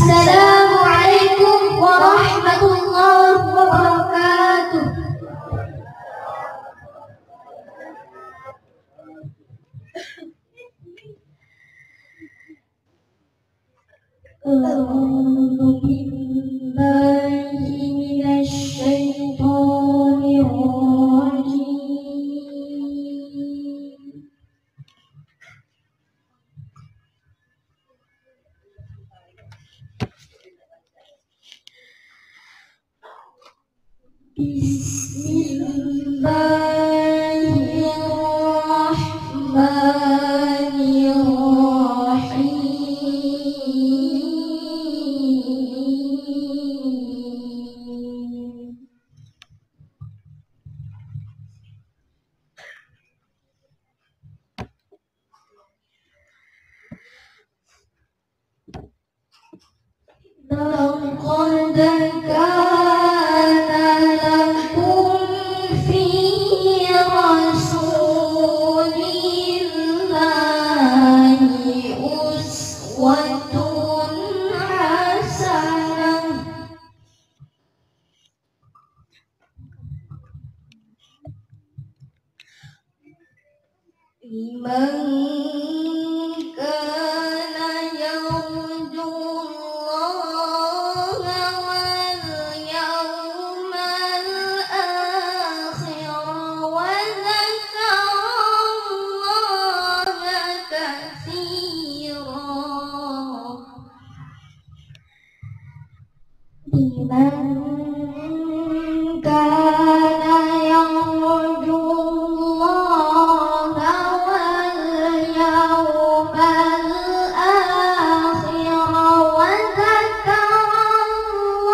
Assalamualaikum warahmatullahi wabarakatuh. A'udzu billahi minasy syaithanir rajim. Bismillahirrahmanirrahim. لقد كان لكم في رسول الله أسوة حسنة لمن كان يرجو الله واليوم الآخر وذكر الله كثيرا. لمن كان يرجو الله واليوم الآخر وذكر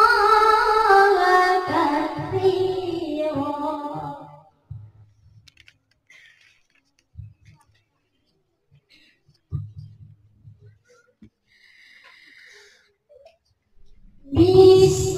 الله كثيرا. بسم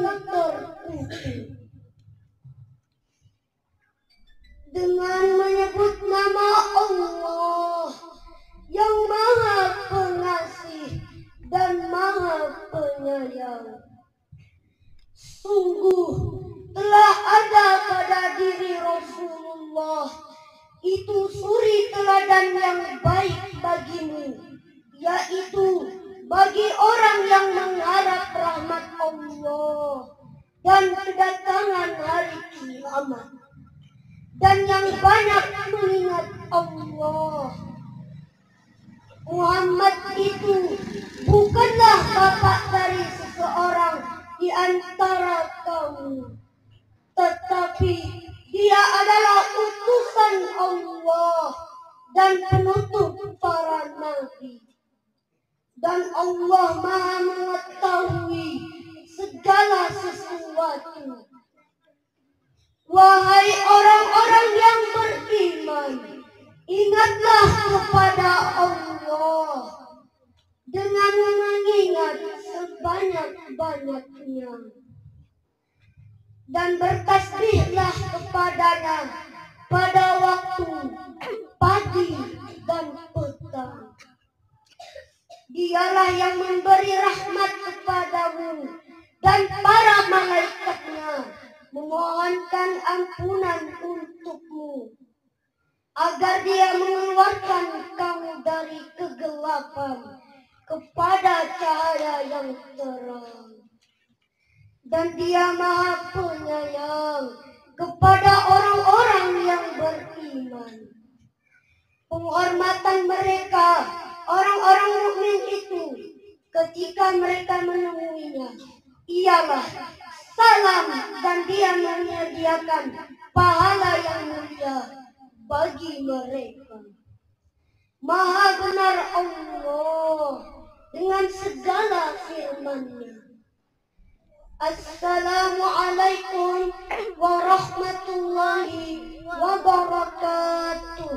yang terkutuk. Dengan menyebut nama Allah yang Maha Pengasih dan Maha Penyayang. Sungguh telah ada pada diri Rasulullah itu suri teladan yang baik bagimu, yaitu bagi orang yang mengharap rahmat Allah dan kedatangan hari kiamat, dan yang banyak mengingat Allah. Muhammad itu bukanlah bapak dari seseorang di antara kamu, tetapi dia adalah utusan Allah dan penutup para nabi. Dan Allah Maha mengetahui segala sesuatu. Wahai orang-orang yang beriman, ingatlah kepada Allah dengan mengingat sebanyak-banyaknya, dan bertasbihlah kepadanya pada waktu pagi dan petang. Dialah yang memberi rahmat kepadamu dan para malaikatnya memohonkan ampunan untukmu, agar dia mengeluarkan kamu dari kegelapan kepada cahaya yang terang. Dan dia Maha Penyayang kepada orang-orang yang beriman. Penghormatan mereka, orang-orang mukmin itu, ketika mereka menemuinya, ialah salam, dan dia menyediakan pahala yang mulia bagi mereka. Maha benar Allah dengan segala firman-Nya. Assalamualaikum warahmatullahi wabarakatuh.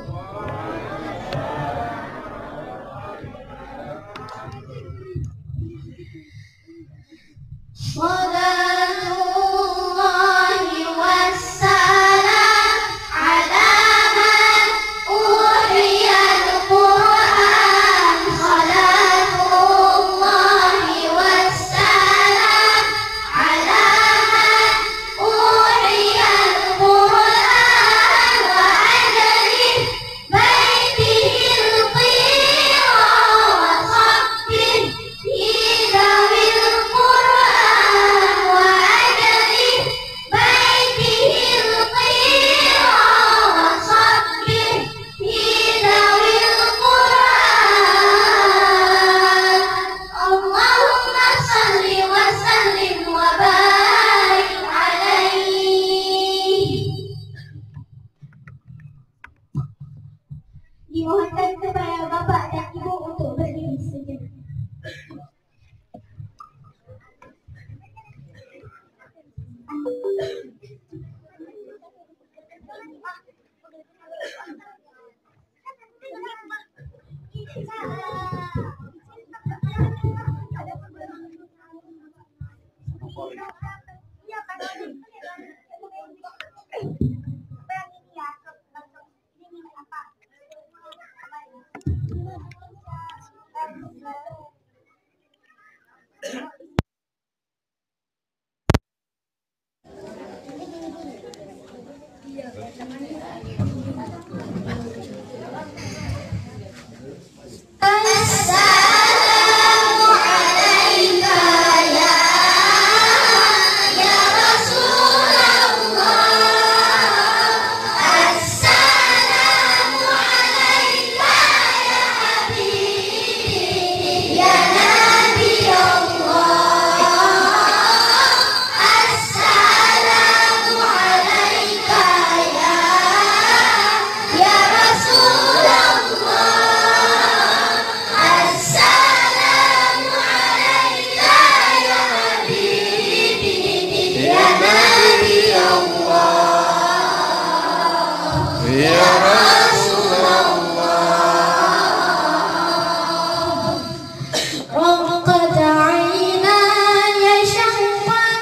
Salatullahi wassalam ala man uhiyal Qur'an. Salatullahi wassalam ala man uhiyal Qur'an wa ajli baitihil qira wa sabbih hidawil Qur'an wa ajli baitihil qira wa sabbih hidawil Qur'an. Allahumma salli wa sallim wa barik alaihi. Dimohonkan kepada Bapak dan Ibu untuk berdiri sejenak. Assalamu alayka ya Rasulullah. Assalamu alayka ya Habibi ya Nabi Allah. Assalamu alayka ya Rasulullah. Assalamu alayka ya Habibi ya Nabi Allah ya Rasulullah. Raqad aynaya syawqan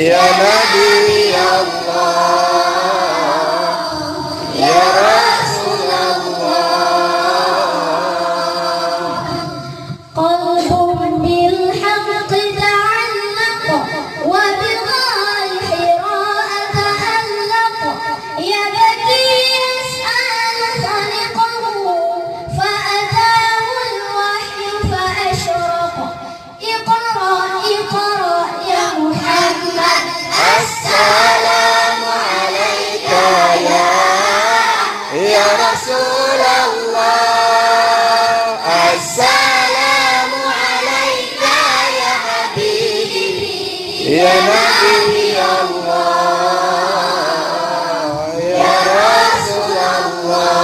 Ya Nabi Allah, Ya قلب بالحق تعلق وبغار حراء تألق يبكي يسأل خلقه فأتاه الوحي فأشرق اقرأ اقرأ يا محمد السلام عليك ya Rasulullah, assalamu alayka ya habibi, ya Nabi Allah, ya Rasulullah.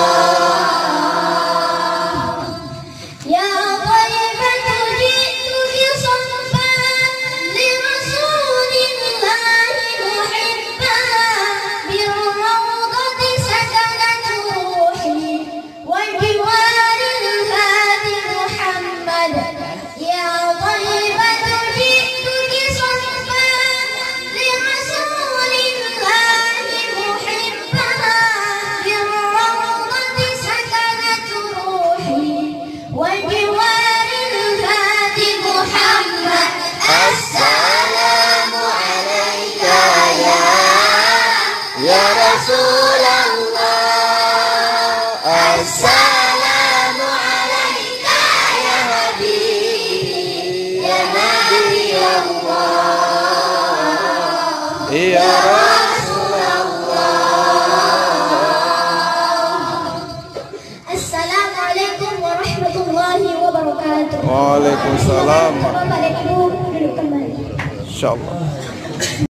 يا طيبة جئتك صفا لرسول الله محبا بالروضة سكنت روحي وجوار الهادي محمد يا طيبة جئتك صفا لرسول الله محبا بالروضة سكنت روحي وجوار الهادي محمد السلام عليك ya Rasulullah, assalamu alayka ya habibi, ya Nabi Allah, ya Rasulullah. Assalamualaikum warahmatullahi wabarakatuh. Waalaikumsalam. Bapak dan Ibu duduk kembali. Insyaallah.